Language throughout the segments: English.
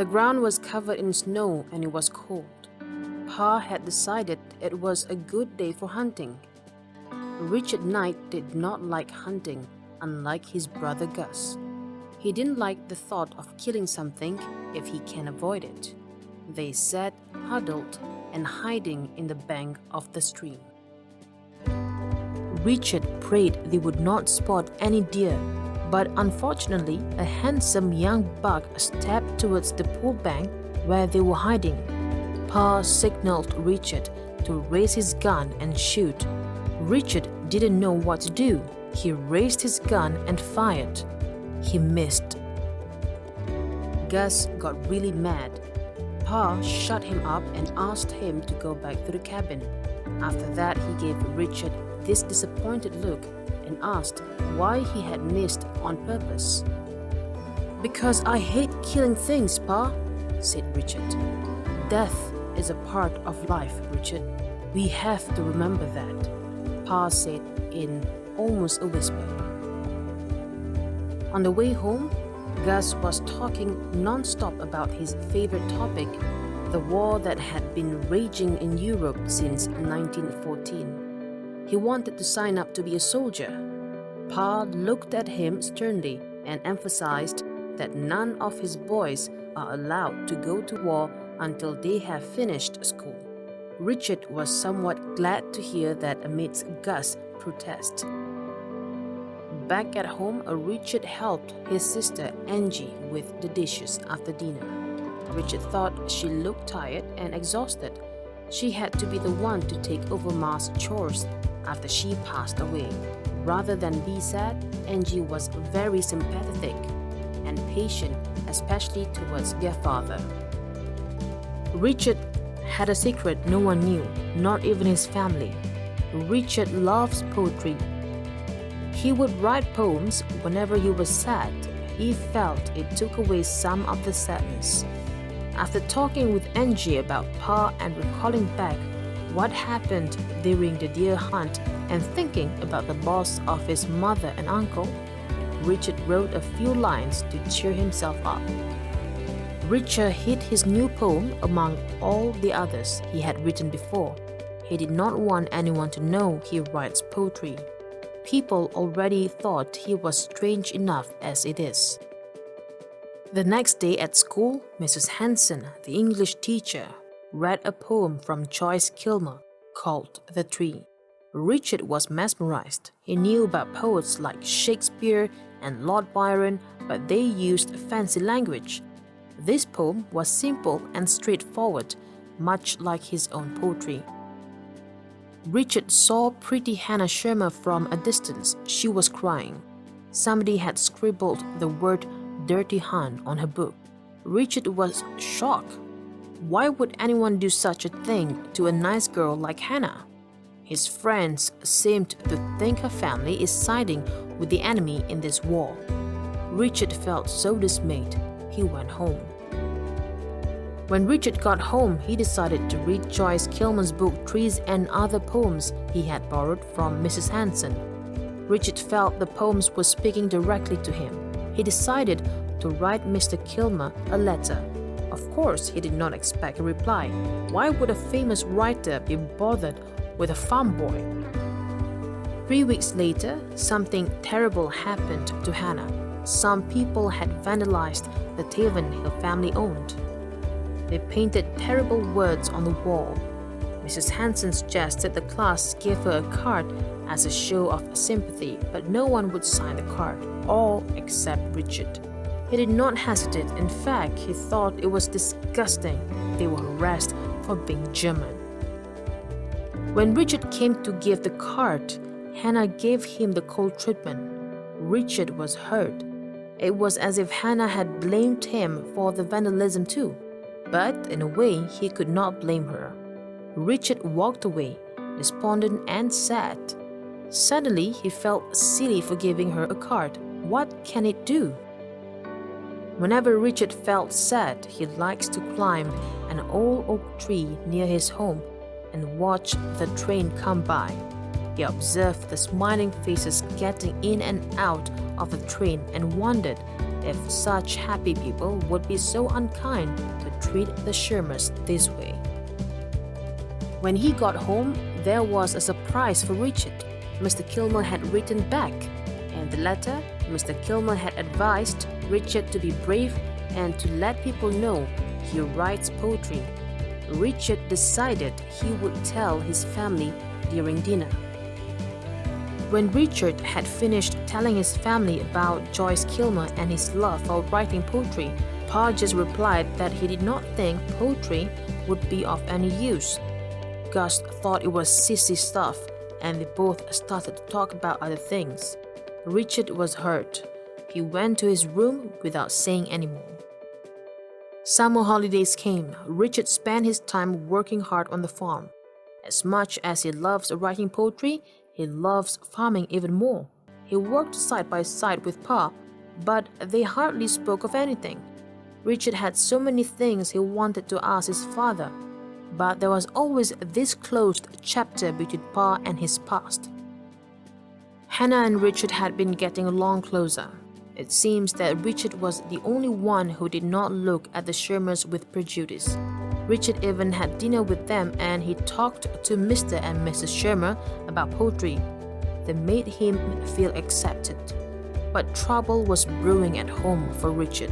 ground was covered in snow and it was cold. Pa had decided it was a good day for hunting. Richard Knight did not like hunting, unlike his brother Gus. He didn't like the thought of killing something if he can avoid it. They sat huddled and hiding in the bank of the stream. Richard prayed they would not spot any deer, but unfortunately, a handsome young buck stepped towards the pool bank where they were hiding. Pa signaled Richard to raise his gun and shoot. Richard didn't know what to do. He raised his gun and fired. He missed. Gus got really mad. Pa shut him up and asked him to go back to the cabin. After that, he gave Richard this disappointed look and asked why he had missed on purpose. "Because I hate killing things, Pa," said Richard. "Death is a part of life, Richard. We have to remember that," Pa said in almost a whisper. On the way home, Gus was talking non-stop about his favorite topic, the war that had been raging in Europe since 1914. He wanted to sign up to be a soldier. Pa looked at him sternly and emphasized that none of his boys are allowed to go to war until they have finished school. Richard was somewhat glad to hear that amidst Gus' protest. Back at home, Richard helped his sister Angie with the dishes after dinner. Richard thought she looked tired and exhausted. She had to be the one to take over Ma's chores after she passed away. Rather than be sad, Angie was very sympathetic and patient, especially towards their father. Richard had a secret no one knew, not even his family. Richard loves poetry. He would write poems whenever he was sad. He felt it took away some of the sadness. After talking with Angie about Pa and recalling back what happened during the deer hunt and thinking about the loss of his mother and uncle, Richard wrote a few lines to cheer himself up. Richard hid his new poem among all the others he had written before. He did not want anyone to know he writes poetry. People already thought he was strange enough as it is. The next day at school, Mrs. Hanson, the English teacher, read a poem from Joyce Kilmer called "The Tree." Richard was mesmerized. He knew about poets like Shakespeare and Lord Byron, but they used fancy language. This poem was simple and straightforward, much like his own poetry. Richard saw pretty Hannah Shermer from a distance. She was crying. Somebody had scribbled the word "Dirty Hun" on her book. Richard was shocked. Why would anyone do such a thing to a nice girl like Hannah? His friends seemed to think her family is siding with the enemy in this war. Richard felt so dismayed. He went home. When Richard got home, he decided to read Joyce Kilmer's book Trees and Other Poems he had borrowed from Mrs. Hanson. Richard felt the poems were speaking directly to him. He decided to write Mr. Kilmer a letter. Of course, he did not expect a reply. Why would a famous writer be bothered with a farm boy? 3 weeks later, something terrible happened to Hannah. Some people had vandalized the tavern her family owned. They painted terrible words on the wall. Mrs. Hanson suggested the class give her a card as a show of sympathy, but no one would sign the card, all except Richard. He did not hesitate. In fact, he thought it was disgusting. They were harassed for being German. When Richard came to give the card, Hannah gave him the cold treatment. Richard was hurt. It was as if Hannah had blamed him for the vandalism too. But in a way, he could not blame her. Richard walked away, despondent and sad. Suddenly, he felt silly for giving her a card. What can it do? Whenever Richard felt sad, he likes to climb an old oak tree near his home and watch the train come by. He observed the smiling faces getting in and out of the train and wondered if such happy people would be so unkind to treat the Shermers this way. When he got home, there was a surprise for Richard. Mr. Kilmer had written back. In the letter, Mr. Kilmer had advised Richard to be brave and to let people know he writes poetry. Richard decided he would tell his family during dinner. When Richard had finished telling his family about Joyce Kilmer and his love for writing poetry, Pa just replied that he did not think poetry would be of any use. Gus thought it was sissy stuff, and they both started to talk about other things. Richard was hurt. He went to his room without saying any more. Summer holidays came. Richard spent his time working hard on the farm. As much as he loves writing poetry, he loves farming even more. He worked side by side with Pa, but they hardly spoke of anything. Richard had so many things he wanted to ask his father, but there was always this closed chapter between Pa and his past. Hannah and Richard had been getting along closer. It seems that Richard was the only one who did not look at the Shermers with prejudice. Richard even had dinner with them, and he talked to Mr. and Mrs. Shermer about poetry. They made him feel accepted. But trouble was brewing at home for Richard.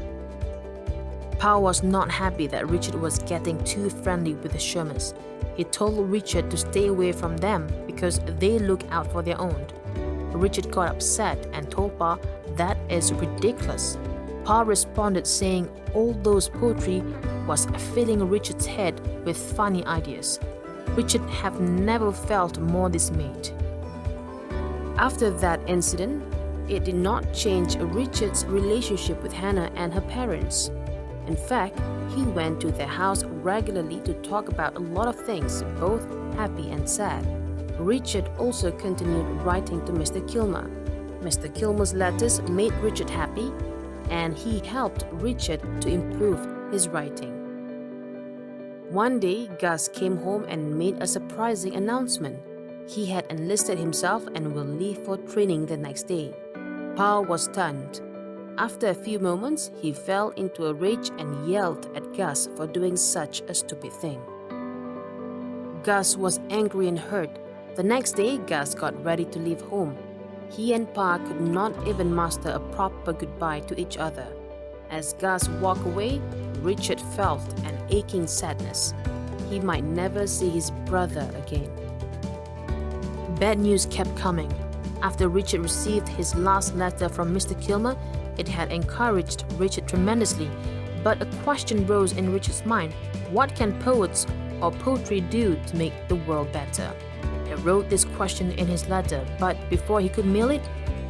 Pa was not happy that Richard was getting too friendly with the Shermers. He told Richard to stay away from them because they look out for their own. Richard got upset and told Pa that is ridiculous. Pa responded saying all those poetry was filling Richard's head with funny ideas. Richard had never felt more dismayed. After that incident, it did not change Richard's relationship with Hannah and her parents. In fact, he went to their house regularly to talk about a lot of things, both happy and sad. Richard also continued writing to Mr. Kilmer. Mr. Kilmer's letters made Richard happy, and he helped Richard to improve his writing. One day, Gus came home and made a surprising announcement. He had enlisted himself and will leave for training the next day. Pa was stunned. After a few moments, he fell into a rage and yelled at Gus for doing such a stupid thing. Gus was angry and hurt. The next day, Gus got ready to leave home. He and Pa could not even muster a proper goodbye to each other. As Gus walked away, Richard felt an aching sadness. He might never see his brother again. Bad news kept coming. After Richard received his last letter from Mr. Kilmer, it had encouraged Richard tremendously, but a question rose in Richard's mind. What can poets or poetry do to make the world better? He wrote this question in his letter, but before he could mail it,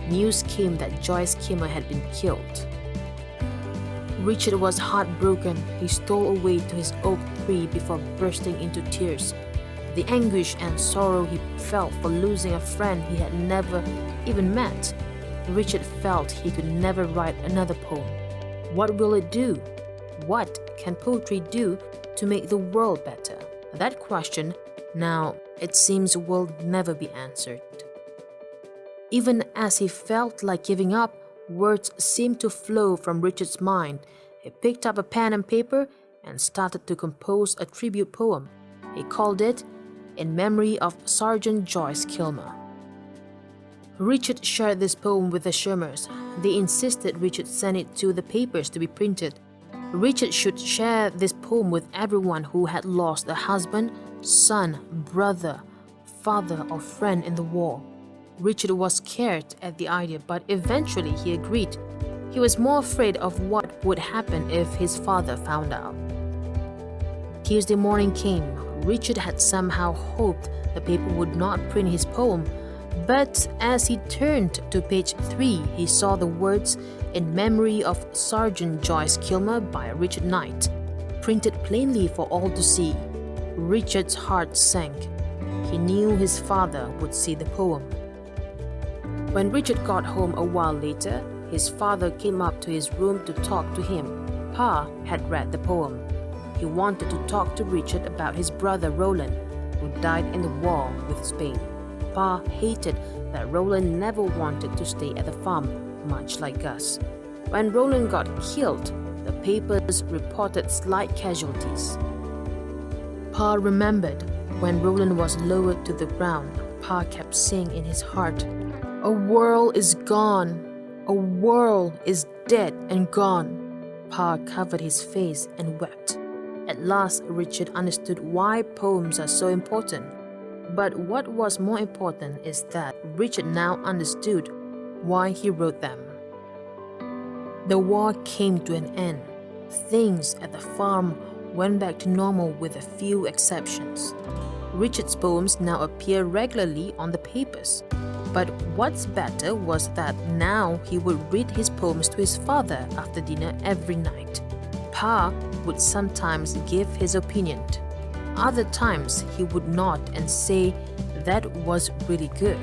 news came that Joyce Kilmer had been killed. Richard was heartbroken. He stole away to his oak tree before bursting into tears. The anguish and sorrow he felt for losing a friend he had never even met. Richard felt he could never write another poem. What will it do? What can poetry do to make the world better? That question, now, it seems, will never be answered. Even as he felt like giving up, words seemed to flow from Richard's mind. He picked up a pen and paper and started to compose a tribute poem. He called it In Memory of Sergeant Joyce Kilmer. Richard shared this poem with the Shermers. They insisted Richard send it to the papers to be printed. Richard should share this poem with everyone who had lost a husband, son, brother, father, or friend in the war. Richard was scared at the idea, but eventually he agreed. He was more afraid of what would happen if his father found out. Tuesday morning came. Richard had somehow hoped the paper would not print his poem, but as he turned to page 3, he saw the words In Memory of Sergeant Joyce Kilmer by Richard Knight, printed plainly for all to see. Richard's heart sank. He knew his father would see the poem. When Richard got home a while later, his father came up to his room to talk to him. Pa had read the poem. He wanted to talk to Richard about his brother Roland, who died in the war with Spain. Pa hated that Roland never wanted to stay at the farm, much like Gus. When Roland got killed, the papers reported slight casualties. Pa remembered when Roland was lowered to the ground, Pa kept saying in his heart, "A world is gone. A world is dead and gone." Pa covered his face and wept. At last, Richard understood why poems are so important. But what was more important is that Richard now understood why he wrote them. The war came to an end. Things at the farm went back to normal with a few exceptions. Richard's poems now appear regularly on the papers. But what's better was that now he would read his poems to his father after dinner every night. Pa would sometimes give his opinion. Other times he would nod and say that was really good.